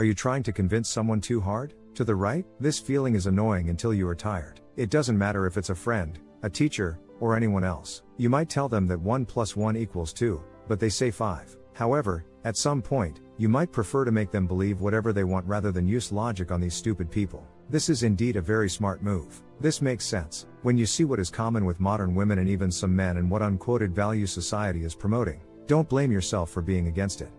Are you trying to convince someone too hard? To the right? This feeling is annoying until you are tired. It doesn't matter if it's a friend, a teacher, or anyone else. You might tell them that 1 + 1 = 2, but they say 5. However, at some point, you might prefer to make them believe whatever they want rather than use logic on these stupid people. This is indeed a very smart move. This makes sense when you see what is common with modern women and even some men and what unquoted value society is promoting. Don't blame yourself for being against it.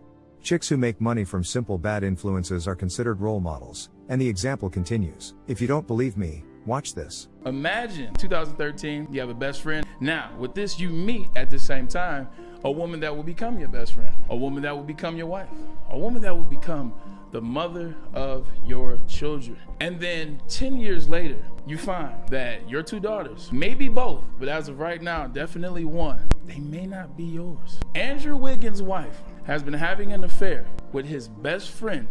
Chicks who make money from simple bad influences are considered role models, and the example continues. If you don't believe me, watch this. Imagine 2013, you have a best friend. Now, with this, you meet at the same time a woman that will become your best friend, a woman that will become your wife, a woman that will become the mother of your children. And then 10 years later, you find that your 2 daughters, maybe both, but as of right now, definitely one, they may not be yours. Andrew Wiggins' wife has been having an affair with his best friend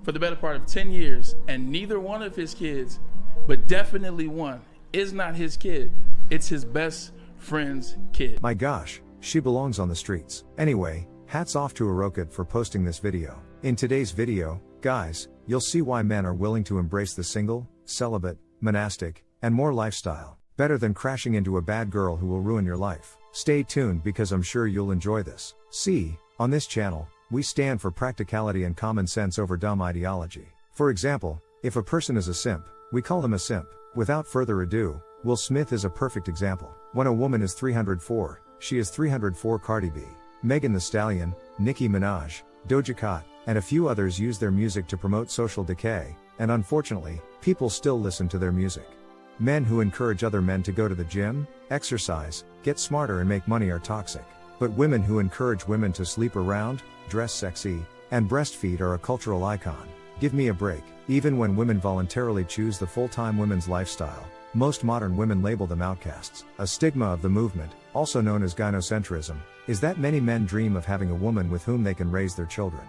for the better part of 10 years, and neither one of his kids, but definitely one, is not his kid. It's his best friend's kid. My gosh, she belongs on the streets. Anyway, hats off to Arokit for posting this video. In today's video, guys, you'll see why men are willing to embrace the single, celibate, monastic, and more lifestyle, better than crashing into a bad girl who will ruin your life. Stay tuned because I'm sure you'll enjoy this. See, on this channel, we stand for practicality and common sense over dumb ideology. For example, if a person is a simp, we call them a simp. Without further ado, Will Smith is a perfect example. When a woman is 304, she is 304. Cardi B, Megan Thee Stallion, Nicki Minaj, Doja Cat, and a few others use their music to promote social decay, and unfortunately, people still listen to their music. Men who encourage other men to go to the gym, exercise, get smarter and make money are toxic. But women who encourage women to sleep around, dress sexy, and breastfeed are a cultural icon. Give me a break. Even when women voluntarily choose the full-time women's lifestyle, most modern women label them outcasts. A stigma of the movement, also known as gynocentrism, is that many men dream of having a woman with whom they can raise their children.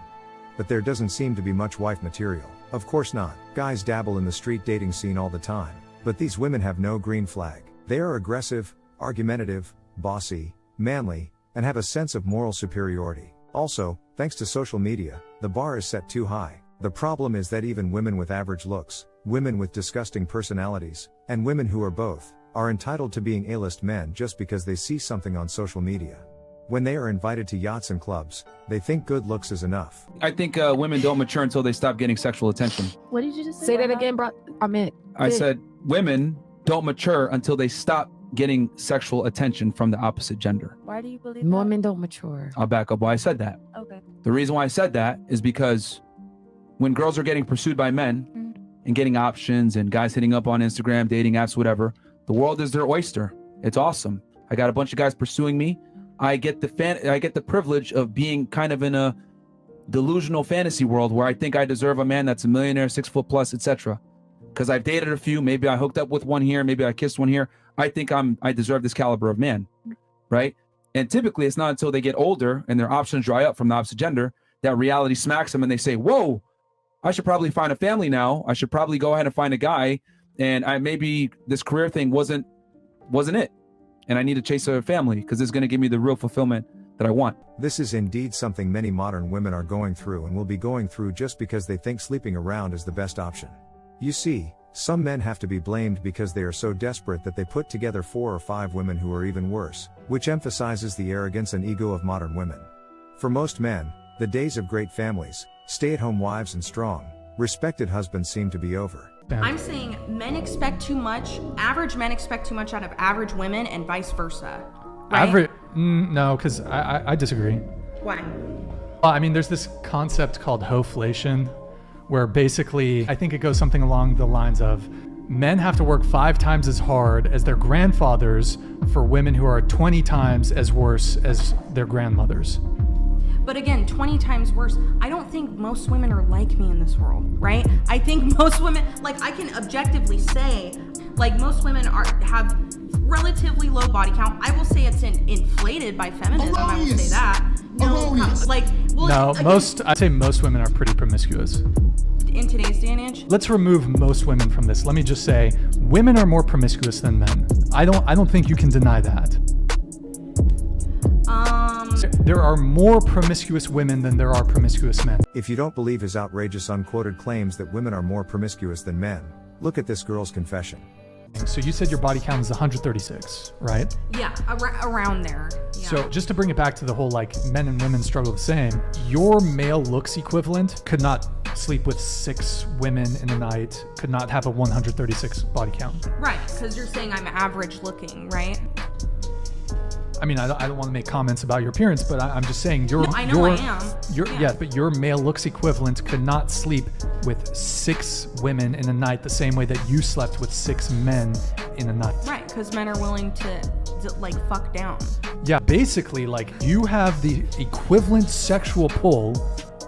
But there doesn't seem to be much wife material. Of course not. Guys dabble in the street dating scene all the time, but these women have no green flag. They are aggressive, argumentative, bossy, manly, and have a sense of moral superiority. Also, thanks to social media, the bar is set too high. The problem is that even women with average looks, women with disgusting personalities, and women who are both, are entitled to being A-list men just because they see something on social media. When they are invited to yachts and clubs, they think good looks is enough. I think women don't mature until they stop getting sexual attention. What did you just say? Say that again, bro. I said women don't mature until they stop getting sexual attention from the opposite gender. Why do you believe that? Women don't mature. I'll back up why I said that. Okay. The reason why I said that is because when girls are getting pursued by men and getting options and guys hitting up on Instagram, dating apps, whatever, the world is their oyster. It's awesome. I got a bunch of guys pursuing me. I get the privilege of being kind of in a delusional fantasy world where I think I deserve a man that's a millionaire, 6 foot plus, etc. Because I've dated a few, maybe I hooked up with one here, maybe I kissed one here. I think I deserve this caliber of man, right? And typically it's not until they get older and their options dry up from the opposite gender that reality smacks them and they say, whoa, I should probably find a family now. I should probably go ahead and find a guy. And maybe this career thing wasn't it. And I need to chase a family because it's going to give me the real fulfillment that I want. This is indeed something many modern women are going through and will be going through just because they think sleeping around is the best option. You see, some men have to be blamed because they are so desperate that they put together 4 or 5 women who are even worse, which emphasizes the arrogance and ego of modern women. For most men, the days of great families, stay-at-home wives and strong, respected husbands seem to be over. I'm saying men expect too much, average men expect too much out of average women and vice versa. Right? Average? No, because I disagree. Why? Well, I mean, there's this concept called hoflation, where basically, I think it goes something along the lines of, men have to work 5 times as hard as their grandfathers for women who are 20 times as worse as their grandmothers. But again, 20 times worse. I don't think most women are like me in this world, right? I think most women, like I can objectively say, like most women have relatively low body count. I will say it's inflated by feminism. I will say that. I'd say most women are pretty promiscuous. In today's day and age? Let's remove most women from this. Let me just say, women are more promiscuous than men. I don't think you can deny that. There are more promiscuous women than there are promiscuous men. If you don't believe his outrageous unquoted claims that women are more promiscuous than men, look at this girl's confession. So you said your body count is 136, right? Yeah, around there. Yeah. So just to bring it back to the whole like men and women struggle the same, your male looks equivalent could not sleep with 6 women in a night, could not have a 136 body count. Right, because you're saying I'm average looking, right? I mean, I don't want to make comments about your appearance, but I'm just saying No, I know I am. Yeah, but your male looks equivalent could not sleep with 6 women in a night the same way that you slept with 6 men in a night. Right, because men are willing to like fuck down. Yeah, basically, like you have the equivalent sexual pull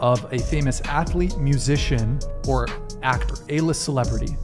of a famous athlete, musician, or actor, A-list celebrity.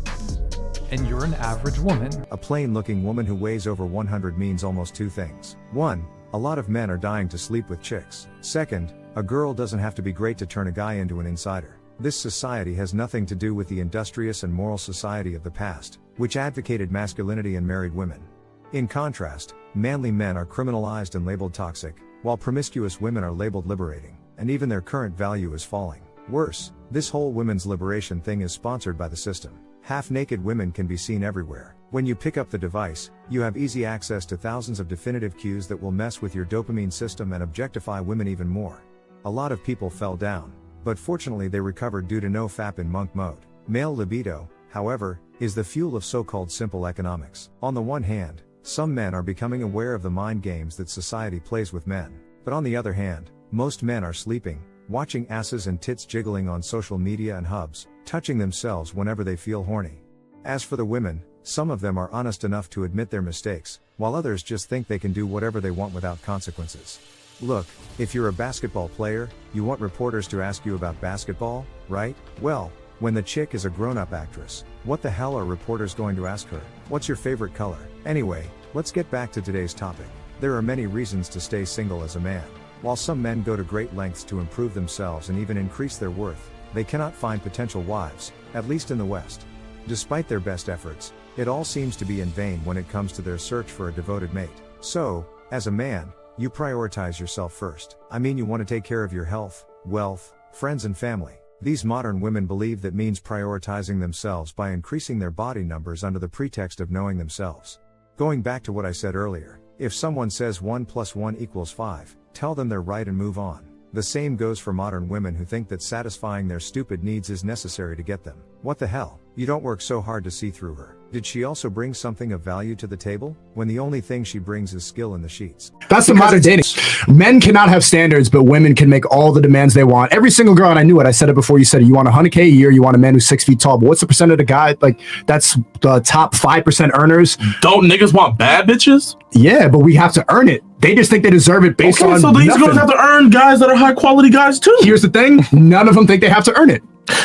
And you're an average woman. A plain-looking woman who weighs over 100 means almost 2 things. 1, a lot of men are dying to sleep with chicks. 2nd, a girl doesn't have to be great to turn a guy into an insider. This society has nothing to do with the industrious and moral society of the past, which advocated masculinity and married women. In contrast, manly men are criminalized and labeled toxic, while promiscuous women are labeled liberating, and even their current value is falling. Worse, this whole women's liberation thing is sponsored by the system. Half-naked women can be seen everywhere. When you pick up the device, you have easy access to thousands of definitive cues that will mess with your dopamine system and objectify women even more. A lot of people fell down, but fortunately they recovered due to no FAP in monk mode. Male libido, however, is the fuel of so-called simple economics. On the one hand, some men are becoming aware of the mind games that society plays with men. But on the other hand, most men are sleeping, watching asses and tits jiggling on social media and hubs, touching themselves whenever they feel horny. As for the women, some of them are honest enough to admit their mistakes, while others just think they can do whatever they want without consequences. Look, if you're a basketball player, you want reporters to ask you about basketball, right? Well, when the chick is a grown-up actress, what the hell are reporters going to ask her? What's your favorite color? Anyway, let's get back to today's topic. There are many reasons to stay single as a man. While some men go to great lengths to improve themselves and even increase their worth, they cannot find potential wives, at least in the West. Despite their best efforts, it all seems to be in vain when it comes to their search for a devoted mate. So, as a man, you prioritize yourself first. I mean, you want to take care of your health, wealth, friends and family. These modern women believe that means prioritizing themselves by increasing their body numbers under the pretext of knowing themselves. Going back to what I said earlier, if someone says 1 + 1 = 5, tell them they're right and move on. The same goes for modern women who think that satisfying their stupid needs is necessary to get them. What the hell? You don't work so hard to see through her. Did she also bring something of value to the table, when the only thing she brings is skill in the sheets? That's the modern dating. Men cannot have standards, but women can make all the demands they want. Every single girl, and I knew it, I said it before you said it, you want 100K a year, you want a man who's 6 feet tall, but what's the percent of the guy? Like, that's the top 5% earners. Don't niggas want bad bitches? Yeah, but we have to earn it. They just think they deserve it based on so these nothing. girls have to earn guys that are high quality guys too. Here's the thing, none of them think they have to earn it.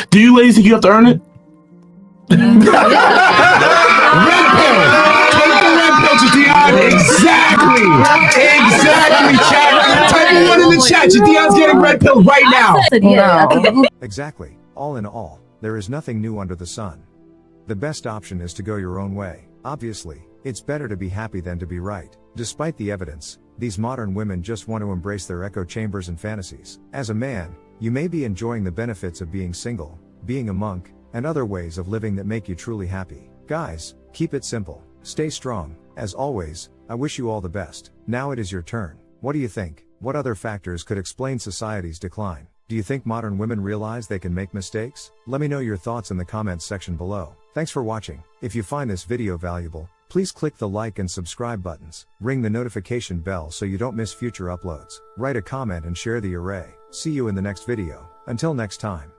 Do you ladies think you have to earn it? Red pill. Take the red pill to Dion. Exactly, chat. Type 1 in the chat. Dion's getting red pill right now. Exactly. All in all, there is nothing new under the sun. The best option is to go your own way. Obviously, it's better to be happy than to be right. Despite the evidence, these modern women just want to embrace their echo chambers and fantasies. As a man, you may be enjoying the benefits of being single, being a monk, and other ways of living that make you truly happy. Guys, keep it simple. Stay strong. As always, I wish you all the best. Now it is your turn. What do you think? What other factors could explain society's decline? Do you think modern women realize they can make mistakes? Let me know your thoughts in the comments section below. Thanks for watching. If you find this video valuable, please click the like and subscribe buttons. Ring the notification bell so you don't miss future uploads. Write a comment and share the array. See you in the next video. Until next time.